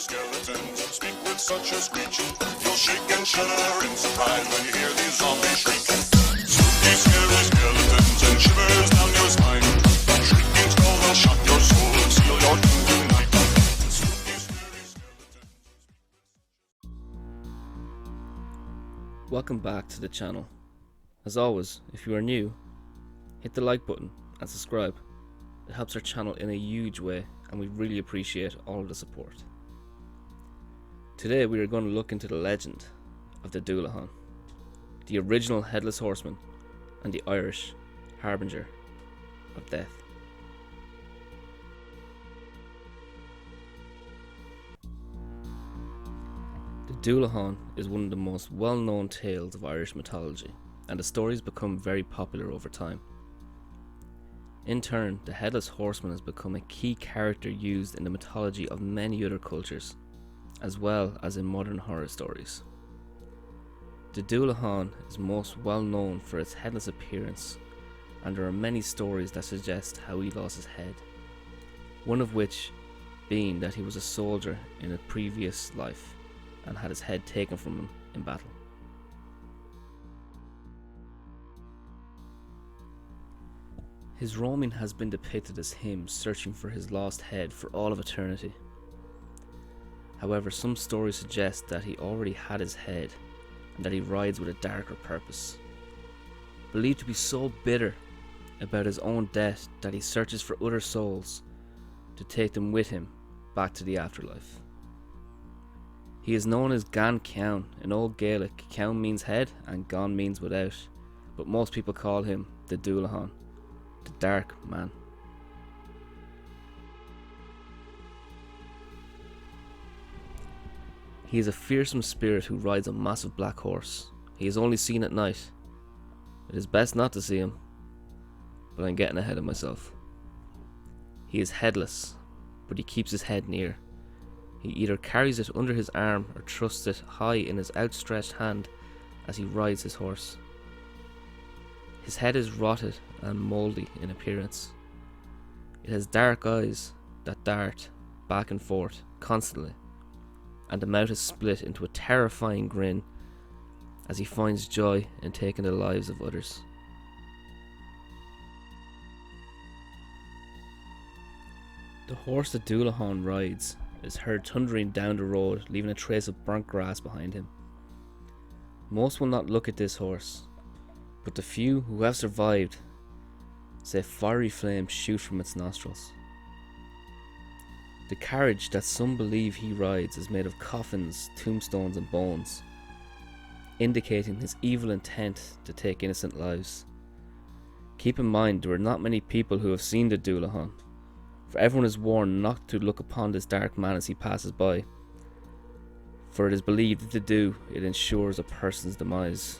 skeletons speak with such a screech. You'll shake and shudder in surprise when you hear these zombies shriek. Spooky, scary skeletons and shivers down your spine. Shrieking skulls will shock your soul and seal your doom tonight. Spooky, scary skeletons. Welcome back to the channel. As always, if you are new, hit the like button and subscribe. It helps our channel in a huge way and we really appreciate all of the support. Today we are going to look into the legend of the Dullahan, the original Headless Horseman and the Irish Harbinger of Death. The Dullahan is one of the most well-known tales of Irish mythology, and the stories become very popular over time. In turn, the Headless Horseman has become a key character used in the mythology of many other cultures, as well as in modern horror stories. The Dullahan is most well known for its headless appearance, and there are many stories that suggest how he lost his head, one of which being that he was a soldier in a previous life and had his head taken from him in battle. His roaming has been depicted as him searching for his lost head for all of eternity. However, some stories suggest that he already had his head and that he rides with a darker purpose. Believed to be so bitter about his own death that he searches for other souls to take them with him back to the afterlife. He is known as Gan Ceann. In Old Gaelic, Ceann means head and Gan means without, but most people call him the Dullahan, the Dark Man. He is a fearsome spirit who rides a massive black horse. He is only seen at night. It is best not to see him, but I'm getting ahead of myself. He is headless, but he keeps his head near. He either carries it under his arm or thrusts it high in his outstretched hand as he rides his horse. His head is rotted and mouldy in appearance. It has dark eyes that dart back and forth constantly, and the mouth is split into a terrifying grin as he finds joy in taking the lives of others. The horse that Dullahan rides is heard thundering down the road, leaving a trace of burnt grass behind him. Most will not look at this horse, but the few who have survived say fiery flames shoot from its nostrils. The carriage that some believe he rides is made of coffins, tombstones and bones, indicating his evil intent to take innocent lives. Keep in mind there are not many people who have seen the Dullahan, for everyone is warned not to look upon this dark man as he passes by, for it is believed that to do it ensures a person's demise.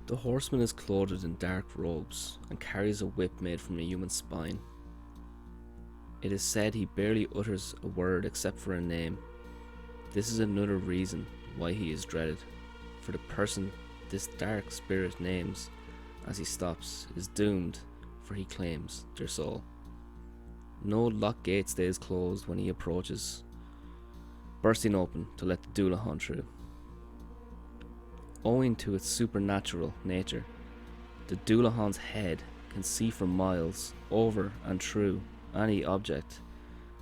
The horseman is clothed in dark robes and carries a whip made from a human spine. It is said he barely utters a word except for a name. This is another reason why he is dreaded, for the person this dark spirit names as he stops is doomed, for he claims their soul. No locked gate stays closed when he approaches, bursting open to let the Dullahan through. Owing to its supernatural nature, the Dullahan's head can see for miles over and through any object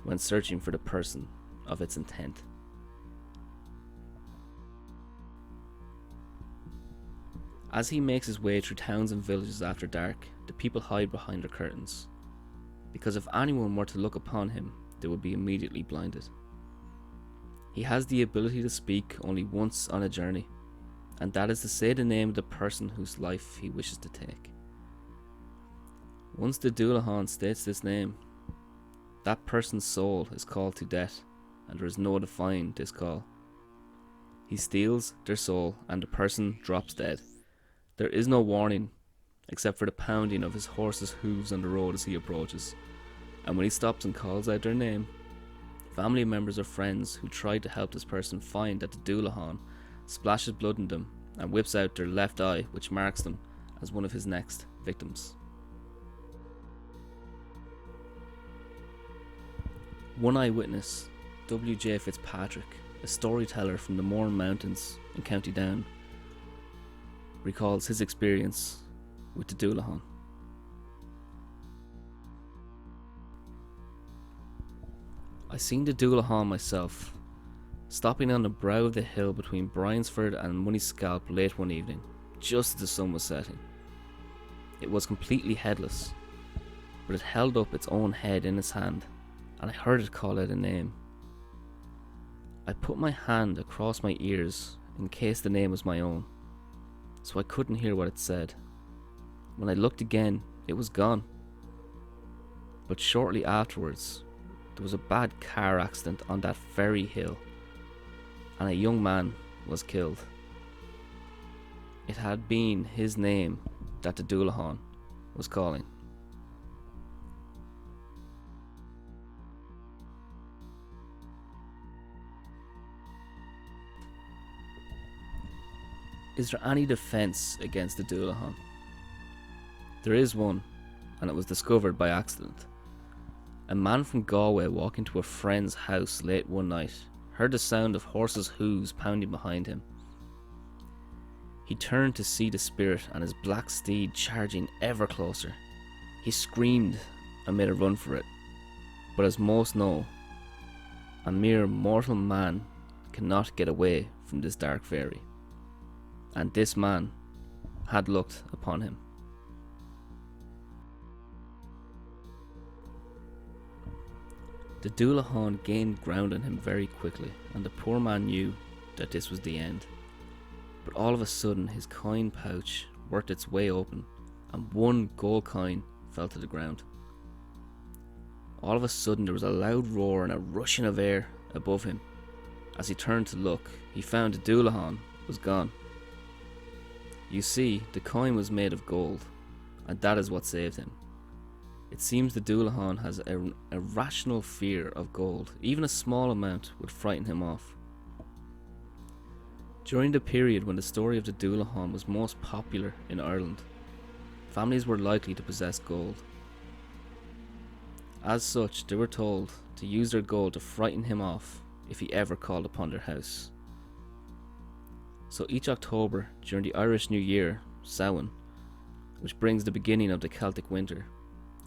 when searching for the person of its intent. As he makes his way through towns and villages after dark, the people hide behind their curtains, because if anyone were to look upon him, they would be immediately blinded. He has the ability to speak only once on a journey, and that is to say the name of the person whose life he wishes to take. Once the Dullahan states this name, that person's soul is called to death, and there is no defying this call. He steals their soul and the person drops dead. There is no warning, except for the pounding of his horse's hooves on the road as he approaches, and when he stops and calls out their name, family members or friends who try to help this person find that the Dullahan splashes blood in them and whips out their left eye, which marks them as one of his next victims. One eyewitness, W.J. Fitzpatrick, a storyteller from the Mourne Mountains in County Down, recalls his experience with the Dullahan. I seen the Dullahan myself, stopping on the brow of the hill between Bryansford and Moneyscalp late one evening, just as the sun was setting. It was completely headless, but it held up its own head in its hand, and I heard it call out a name. I put my hand across my ears in case the name was my own, so I couldn't hear what it said. When I looked again, it was gone. But shortly afterwards, there was a bad car accident on that very hill, and a young man was killed. It had been his name that the Dullahan was calling. Is there any defence against the Dullahan? There is one, and it was discovered by accident. A man from Galway walking to a friend's house late one night heard the sound of horses' hooves pounding behind him. He turned to see the spirit and his black steed charging ever closer. He screamed and made a run for it, but as most know, a mere mortal man cannot get away from this dark faery, and this man had looked upon him. The Dullahan gained ground on him very quickly, and the poor man knew that this was the end. But all of a sudden his coin pouch worked its way open, and one gold coin fell to the ground. All of a sudden there was a loud roar and a rushing of air above him. As he turned to look, he found the Dullahan was gone. You see, the coin was made of gold, and that is what saved him. It seems the Dullahan has a irrational fear of gold. Even a small amount would frighten him off. During the period when the story of the Dullahan was most popular in Ireland, families were likely to possess gold. As such, they were told to use their gold to frighten him off if he ever called upon their house. So each October, during the Irish New Year, Samhain, which brings the beginning of the Celtic winter,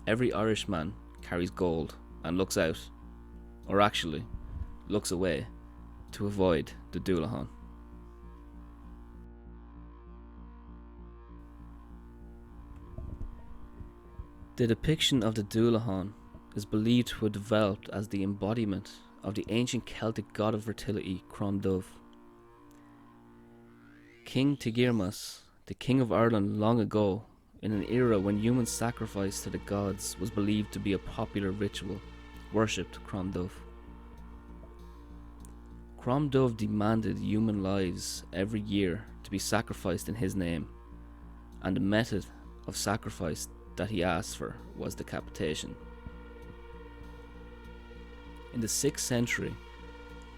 every Irishman carries gold and looks out, or actually, looks away, to avoid the Dullahan. The depiction of the Dullahan is believed to have developed as the embodiment of the ancient Celtic god of fertility, Crom Dubh. King Tigirmas, the king of Ireland long ago, in an era when human sacrifice to the gods was believed to be a popular ritual, worshipped Crom Dubh. Crom Dubh demanded human lives every year to be sacrificed in his name, and the method of sacrifice that he asked for was decapitation. In the 6th century,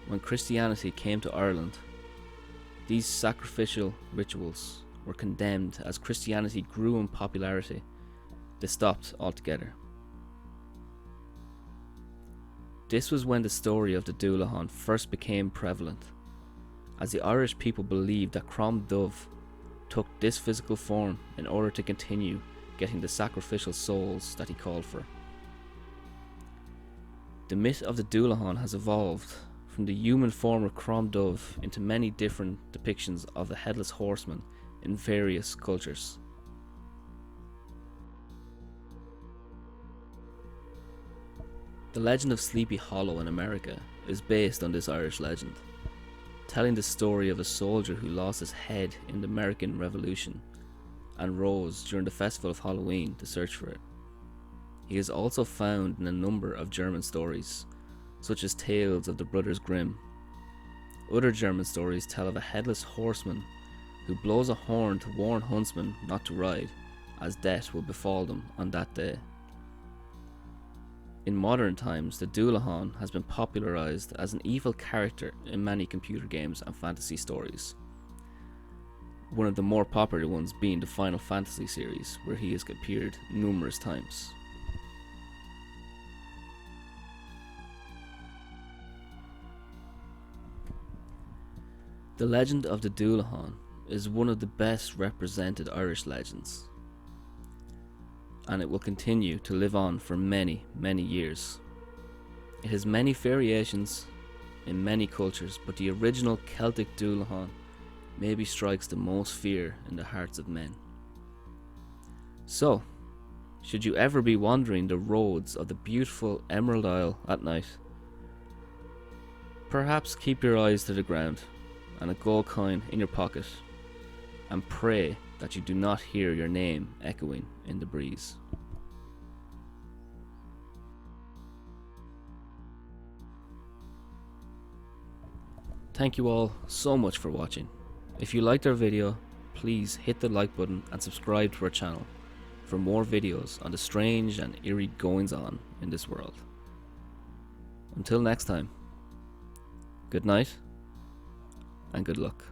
when Christianity came to Ireland, these sacrificial rituals were condemned. As Christianity grew in popularity, they stopped altogether. This was when the story of the Dullahan first became prevalent, as the Irish people believed that Crom Dubh took this physical form in order to continue getting the sacrificial souls that he called for. The myth of the Dullahan has evolved from the human form of Crom Dubh into many different depictions of the Headless Horseman in various cultures. The legend of Sleepy Hollow in America is based on this Irish legend, telling the story of a soldier who lost his head in the American Revolution and rose during the festival of Halloween to search for it. He is also found in a number of German stories, such as tales of the Brothers Grimm. Other German stories tell of a headless horseman who blows a horn to warn huntsmen not to ride, as death will befall them on that day. In modern times, the Dullahan has been popularized as an evil character in many computer games and fantasy stories. One of the more popular ones being the Final Fantasy series, where he has appeared numerous times. The legend of the Dullahan is one of the best represented Irish legends, and it will continue to live on for many, many years. It has many variations in many cultures, but the original Celtic Dullahan maybe strikes the most fear in the hearts of men. So, should you ever be wandering the roads of the beautiful Emerald Isle at night, perhaps keep your eyes to the ground and a gold coin in your pocket, and pray that you do not hear your name echoing in the breeze. Thank you all so much for watching. If you liked our video, please hit the like button and subscribe to our channel for more videos on the strange and eerie goings on in this world. Until next time, good night and good luck.